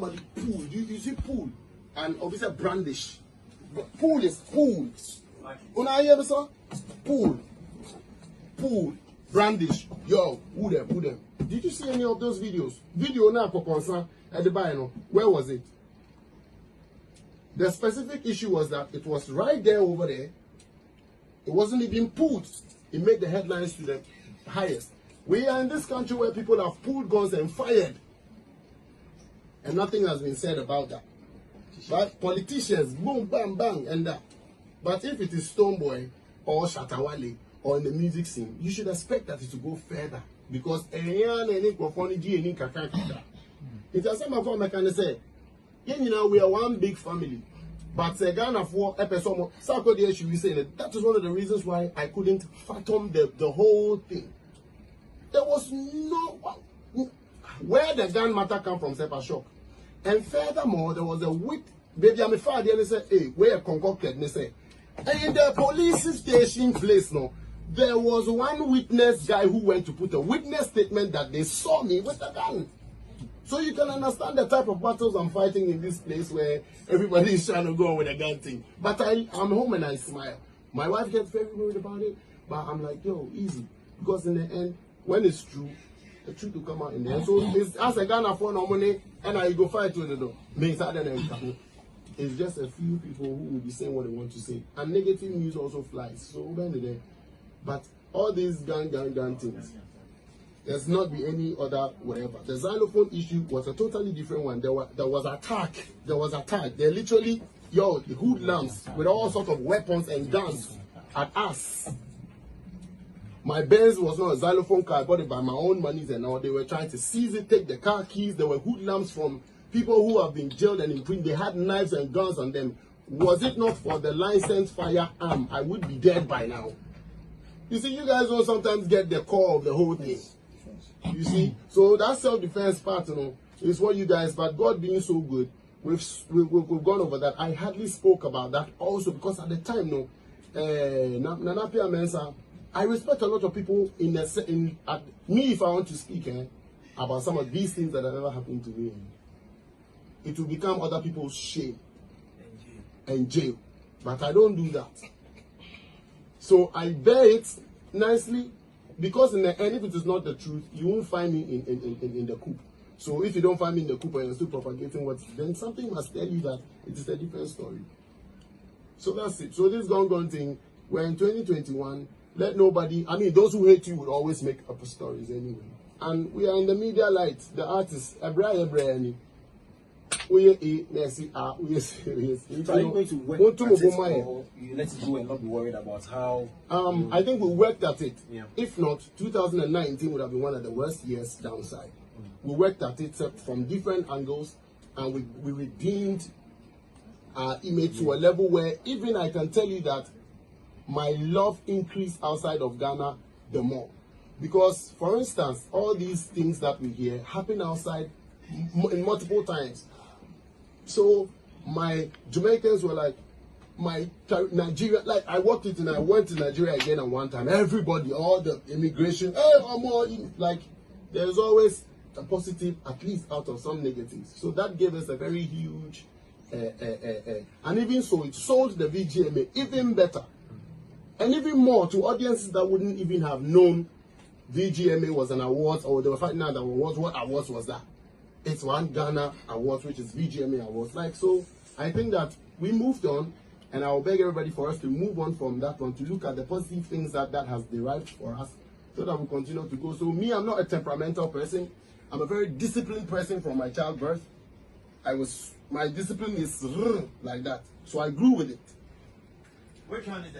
Pool, you see pool, and obviously brandish. Pool is pool. Una hear me, sir? Pool, brandish. Yo, who them? Did you see any of those videos? Video now for concern at the Bible. Where was it? The specific issue was that it was right there over there. It wasn't even pulled. It made the headlines to the highest. We are in this country where people have pulled guns and fired. And nothing has been said about that. But politicians, boom, bang, bang, and that. But if it is Stonebwoy or Shatawale or in the music scene, you should expect that it will go further. Because it's a same form I can say, we are one big family. But Ghana for episode Sarkodie should be saying that is one of the reasons why I couldn't fathom the whole thing. There was no where the gun matter come from, Sepa shock. And furthermore, there was a wit baby I'm a father and say, hey, where concocted and say. And in the police station place no, there was one witness guy who went to put a witness statement that they saw me with a gun. So you can understand the type of battles I'm fighting in this place where everybody is trying to go on with a gun thing. But I'm home and I smile. My wife gets very worried about it, but I'm like, yo, easy. Because in the end, when it's true, the truth will come out in the end. So it's as a Ghana for no money, and I go fight with the door. It's just a few people who will be saying what they want to say. And negative news also flies. So but all these gun things, there's not be any other whatever. The xylophone issue was a totally different one. There was attack. They literally, the hoodlums with all sorts of weapons and guns at us. My Benz was not a xylophone car. I bought it by my own monies and all. They were trying to seize it, take the car keys. There were hoodlums from people who have been jailed and imprisoned. They had knives and guns on them. Was it not for the licensed firearm, I would be dead by now. You see, you guys don't sometimes get the core of the whole thing. You see, so that self-defense part, is what you guys. But God being so good, we've gone over that. I hardly spoke about that also because at the time, Nanapia Mensa, I respect a lot of people me if I want to speak about some of these things that have ever happened to me. It will become other people's shame and jail. But I don't do that. So I bear it nicely. Because in the end, if it is not the truth, you won't find me in the coup. So if you don't find me in the coup and you're still propagating then something must tell you that it is a different story. So that's it. So this gone thing, we're in 2021. Let nobody, those who hate you would always make up stories anyway. And we are in the media light. The artists, Ebrani. Are you going to work at it, or you let it go and not be worried about how? I think we worked at it. Yeah. If not, 2019 would have been one of the worst years downside. We worked at it from different angles, and we redeemed our image to a level where even I can tell you that my love increased outside of Ghana the more. Because, for instance, all these things that we hear happen outside in multiple times. So my Jamaicans were like, my Nigeria, like I went to Nigeria again at one time. Everybody, all the immigration, like there's always a positive, at least out of some negatives. So that gave us a very huge, and even so, it sold the VGMA even better. And even more to audiences that wouldn't even have known VGMA was an award, or they were fighting out the awards. What awards was that? It's one Ghana Awards, which is VGMA Awards. So I think that we moved on, and I will beg everybody for us to move on from that one to look at the positive things that has derived for us, so that we continue to go. So me, I'm not a temperamental person. I'm a very disciplined person from my childbirth. My discipline is like that. So I grew with it. Which one is that?